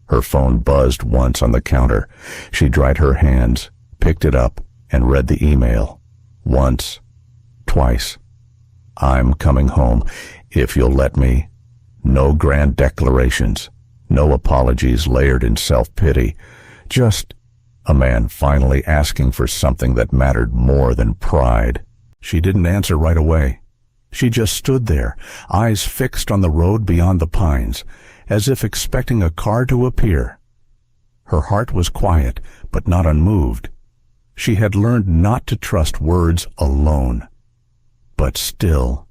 Her phone buzzed once on the counter. She dried her hands, picked it up, and read the email. Once, twice. I'm coming home, if you'll let me. No grand declarations, no apologies layered in self-pity. Just a man finally asking for something that mattered more than pride. She didn't answer right away. She just stood there, eyes fixed on the road beyond the pines, as if expecting a car to appear. Her heart was quiet, but not unmoved. She had learned not to trust words alone. But still.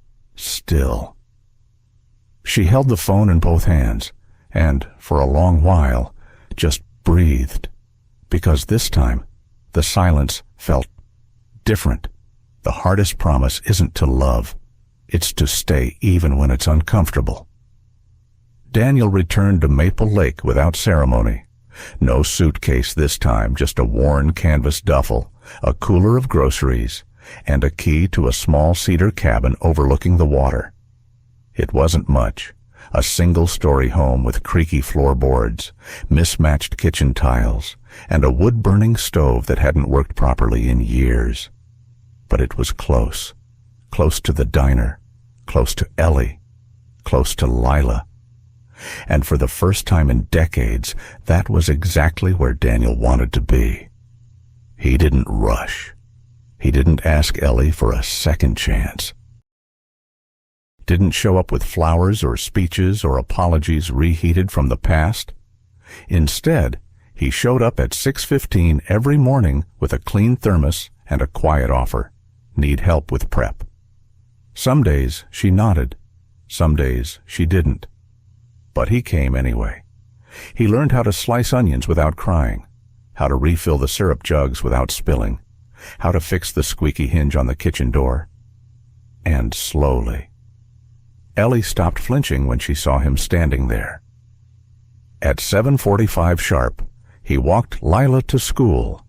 She held the phone in both hands, and, for a long while, just breathed. Because this time, the silence felt different. The hardest promise isn't to love. It's to stay even when it's uncomfortable. Daniel returned to Maple Lake without ceremony. No suitcase this time, just a worn canvas duffel, a cooler of groceries, and a key to a small cedar cabin overlooking the water. It wasn't much. A single-story home with creaky floorboards, mismatched kitchen tiles, and a wood-burning stove that hadn't worked properly in years. But it was close. Close to the diner, close to Ellie, close to Lila. And for the first time in decades, that was exactly where Daniel wanted to be. He didn't rush. He didn't ask Ellie for a second chance. Didn't show up with flowers or speeches or apologies reheated from the past. Instead, he showed up at 6:15 every morning with a clean thermos and a quiet offer. Need help with prep. Some days she nodded. Some days she didn't. But he came anyway. He learned how to slice onions without crying, how to refill the syrup jugs without spilling, how to fix the squeaky hinge on the kitchen door. And slowly. Ellie stopped flinching when she saw him standing there. At 7:45 sharp, he walked Lila to school.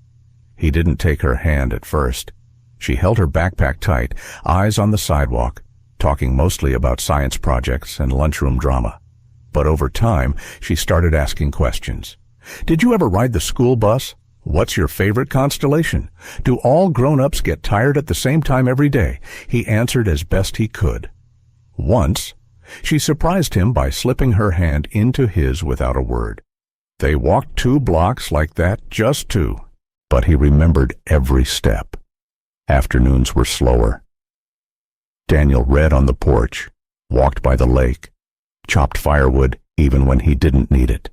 He didn't take her hand at first. She held her backpack tight, eyes on the sidewalk, talking mostly about science projects and lunchroom drama. But over time, she started asking questions. Did you ever ride the school bus? What's your favorite constellation? Do all grown-ups get tired at the same time every day? He answered as best he could. Once, She surprised him by slipping her hand into his without a word. They walked 2 blocks like that, just 2, but he remembered every step. Afternoons were slower. Daniel read on the porch, walked by the lake, chopped firewood even when he didn't need it.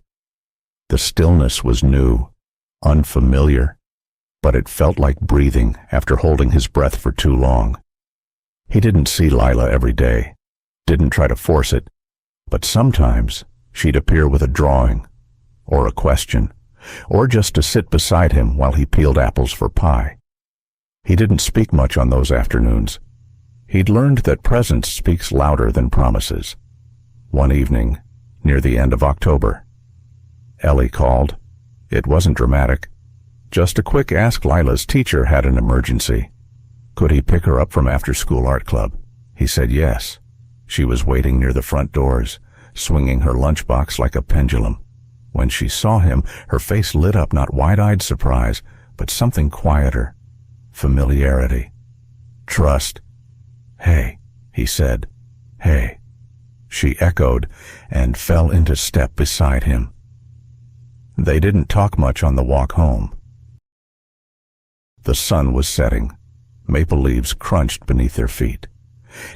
The stillness was new, unfamiliar, but it felt like breathing after holding his breath for too long. He didn't see Lila every day, didn't try to force it, but sometimes she'd appear with a drawing, or a question, or just to sit beside him while he peeled apples for pie. He didn't speak much on those afternoons. He'd learned that presence speaks louder than promises. One evening, near the end of October, Ellie called. It wasn't dramatic. Just a quick ask. Lila's teacher had an emergency. Could he pick her up from after-school art club? He said yes. She was waiting near the front doors, swinging her lunchbox like a pendulum. When she saw him, her face lit up, not wide-eyed surprise, but something quieter. Familiarity. Trust. "Hey," he said. "Hey." She echoed and fell into step beside him. They didn't talk much on the walk home. The sun was setting. Maple leaves crunched beneath their feet.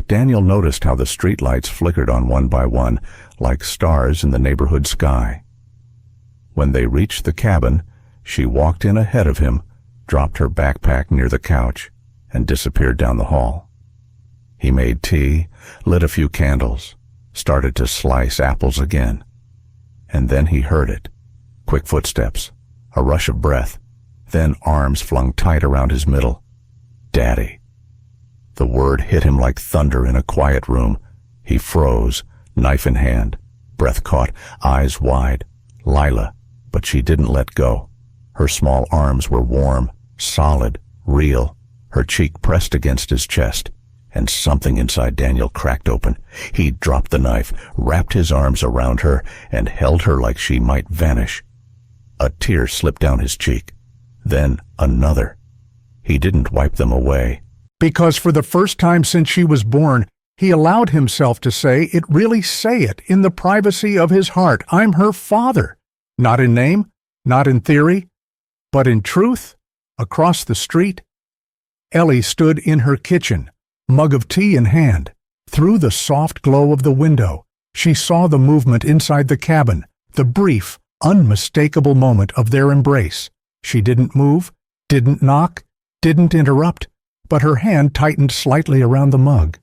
Daniel noticed how the streetlights flickered on one by one, like stars in the neighborhood sky. When they reached the cabin, she walked in ahead of him, dropped her backpack near the couch, and disappeared down the hall. He made tea, lit a few candles, started to slice apples again. And then he heard it. Quick footsteps, a rush of breath, then arms flung tight around his middle. Daddy. The word hit him like thunder in a quiet room. He froze, knife in hand, breath caught, eyes wide. Lila, but she didn't let go. Her small arms were warm, solid, real, her cheek pressed against his chest, and something inside Daniel cracked open. He dropped the knife, wrapped his arms around her, and held her like she might vanish. A tear slipped down his cheek, then another. He didn't wipe them away. Because for the first time since she was born, he allowed himself to say it in the privacy of his heart. I'm her father. Not in name, not in theory, but in truth. Across the street, Ellie stood in her kitchen, mug of tea in hand. Through the soft glow of the window, she saw the movement inside the cabin, the brief, unmistakable moment of their embrace. She didn't move, didn't knock, didn't interrupt, but her hand tightened slightly around the mug.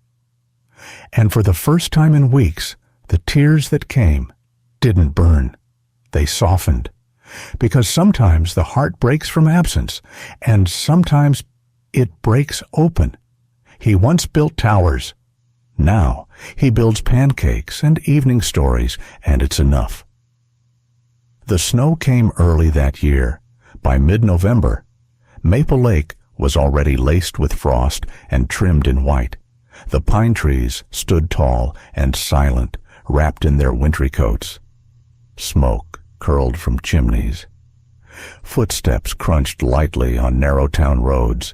And for the first time in weeks, the tears that came didn't burn. They softened. Because sometimes the heart breaks from absence, and sometimes it breaks open. He once built towers. Now he builds pancakes and evening stories, and it's enough. The snow came early that year. By mid-November, Maple Lake was already laced with frost and trimmed in white. The pine trees stood tall and silent, wrapped in their wintry coats. Smoke curled from chimneys. Footsteps crunched lightly on narrow town roads.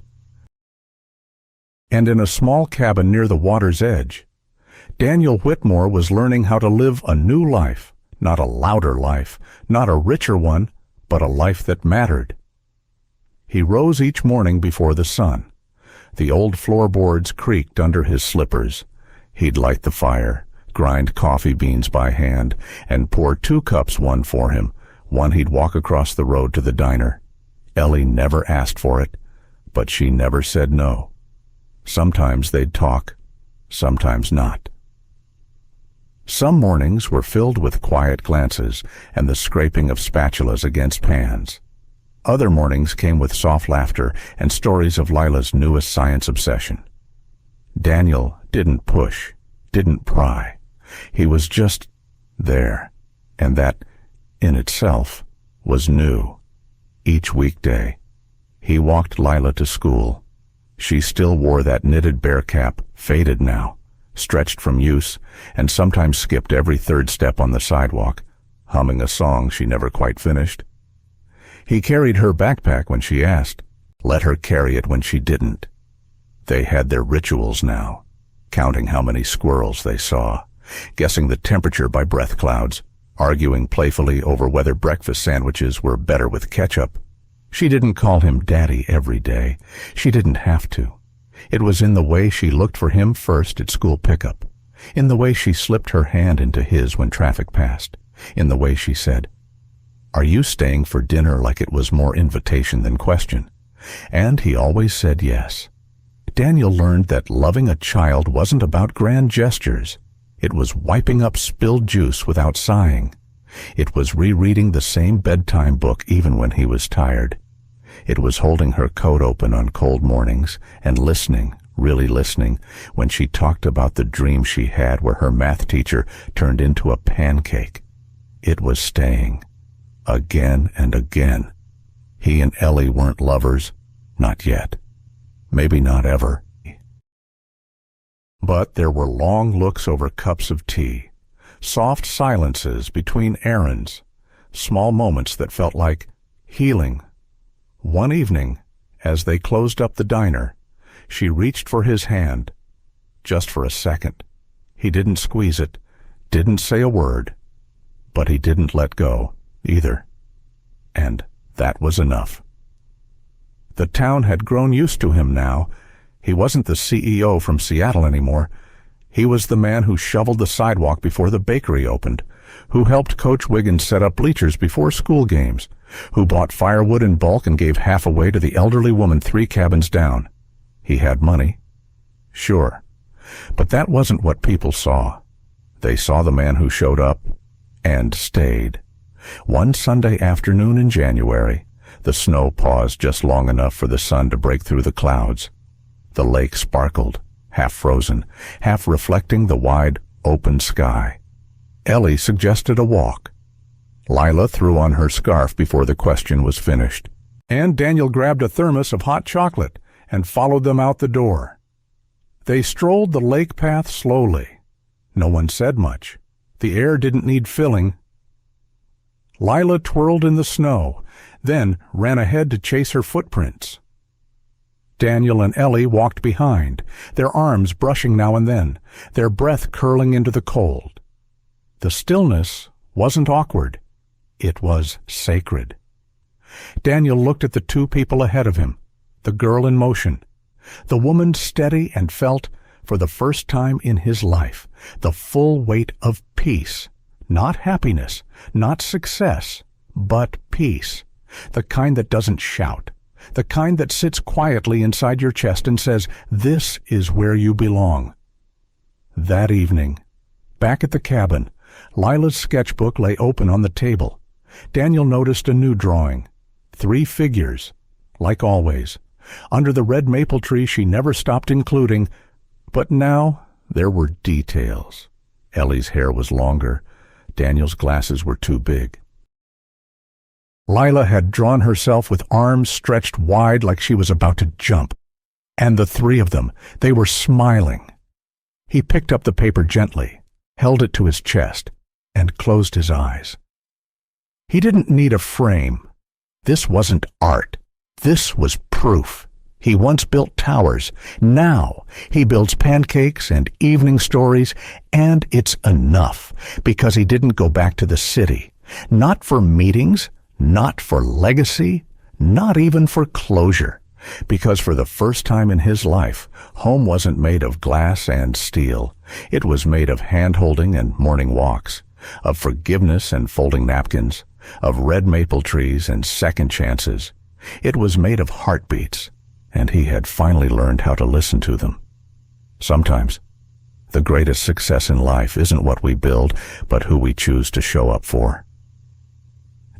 And in a small cabin near the water's edge, Daniel Whitmore was learning how to live a new life, not a louder life, not a richer one, but a life that mattered. He rose each morning before the sun. The old floorboards creaked under his slippers. He'd light the fire, grind coffee beans by hand, and pour 2 cups, one for him, one he'd walk across the road to the diner. Ellie never asked for it, but she never said no. Sometimes they'd talk, sometimes not. Some mornings were filled with quiet glances and the scraping of spatulas against pans. Other mornings came with soft laughter and stories of Lila's newest science obsession. Daniel didn't push, didn't pry. He was just there, and that, in itself, was new. Each weekday, he walked Lila to school. She still wore that knitted bear cap, faded now, stretched from use, and sometimes skipped every 3rd step on the sidewalk, humming a song she never quite finished. He carried her backpack when she asked, let her carry it when she didn't. They had their rituals now, counting how many squirrels they saw, guessing the temperature by breath clouds, arguing playfully over whether breakfast sandwiches were better with ketchup. She didn't call him Daddy every day. She didn't have to. It was in the way she looked for him first at school pickup, in the way she slipped her hand into his when traffic passed, in the way she said, "Are you staying for dinner?" like it was more invitation than question. And he always said yes. Daniel learned that loving a child wasn't about grand gestures. It was wiping up spilled juice without sighing. It was rereading the same bedtime book even when he was tired. It was holding her coat open on cold mornings and listening, really listening, when she talked about the dream she had where her math teacher turned into a pancake. It was staying. Again and again. He and Ellie weren't lovers. Not yet. Maybe not ever. But there were long looks over cups of tea, soft silences between errands, small moments that felt like healing. One evening, as they closed up the diner, she reached for his hand, just for a second. He didn't squeeze it, didn't say a word, but he didn't let go either. And that was enough. The town had grown used to him now. He wasn't the CEO from Seattle anymore. He was the man who shoveled the sidewalk before the bakery opened, who helped Coach Wiggins set up bleachers before school games, who bought firewood in bulk and gave half away to the elderly woman 3 cabins down. He had money. Sure. But that wasn't what people saw. They saw the man who showed up and stayed. One Sunday afternoon in January, the snow paused just long enough for the sun to break through the clouds. The lake sparkled, half frozen, half reflecting the wide, open sky. Ellie suggested a walk. Lila threw on her scarf before the question was finished, and Daniel grabbed a thermos of hot chocolate and followed them out the door. They strolled the lake path slowly. No one said much. The air didn't need filling. Lila twirled in the snow, then ran ahead to chase her footprints. Daniel and Ellie walked behind, their arms brushing now and then, their breath curling into the cold. The stillness wasn't awkward. It was sacred. Daniel looked at the 2 people ahead of him, the girl in motion, the woman steady, and felt, for the first time in his life, the full weight of peace. Not happiness, not success, but peace. The kind that doesn't shout. The kind that sits quietly inside your chest and says, "This is where you belong." That evening, back at the cabin, Lila's sketchbook lay open on the table. Daniel noticed a new drawing. 3 figures, like always. Under the red maple tree she never stopped including, but now there were details. Ellie's hair was longer. Daniel's glasses were too big. Lila had drawn herself with arms stretched wide like she was about to jump. And the 3 of them, they were smiling. He picked up the paper gently, held it to his chest, and closed his eyes. He didn't need a frame. This wasn't art. This was proof. He once built towers. Now he builds pancakes and evening stories, and it's enough because he didn't go back to the city. Not for meetings, not for legacy, not even for closure. Because for the first time in his life, home wasn't made of glass and steel. It was made of hand-holding and morning walks, of forgiveness and folding napkins, of red maple trees and second chances. It was made of heartbeats, and he had finally learned how to listen to them. Sometimes, the greatest success in life isn't what we build, but who we choose to show up for.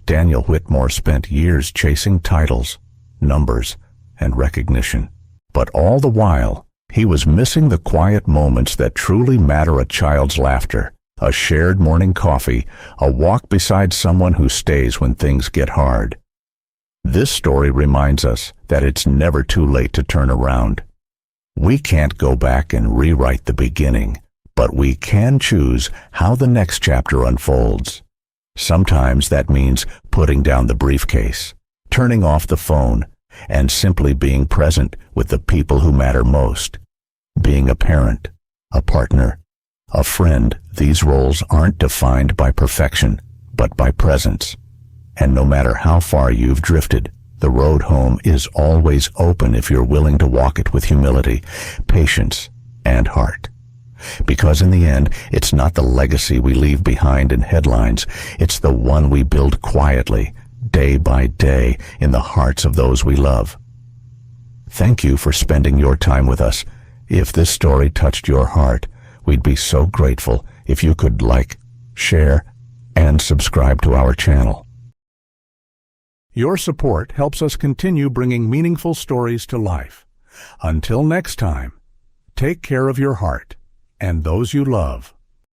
Daniel Whitmore spent years chasing titles, numbers, and recognition. But all the while, he was missing the quiet moments that truly matter: a child's laughter, a shared morning coffee, a walk beside someone who stays when things get hard. This story reminds us that it's never too late to turn around. We can't go back and rewrite the beginning, but we can choose how the next chapter unfolds. Sometimes that means putting down the briefcase, turning off the phone, and simply being present with the people who matter most. Being a parent, a partner, a friend These roles aren't defined by perfection, but by presence. And no matter how far you've drifted, the road home is always open if you're willing to walk it with humility, patience, and heart. Because in the end, it's not the legacy we leave behind in headlines, it's the one we build quietly, day by day, in the hearts of those we love. Thank you for spending your time with us. If this story touched your heart, we'd be so grateful if you could like, share, and subscribe to our channel. Your support helps us continue bringing meaningful stories to life. Until next time, take care of your heart and those you love.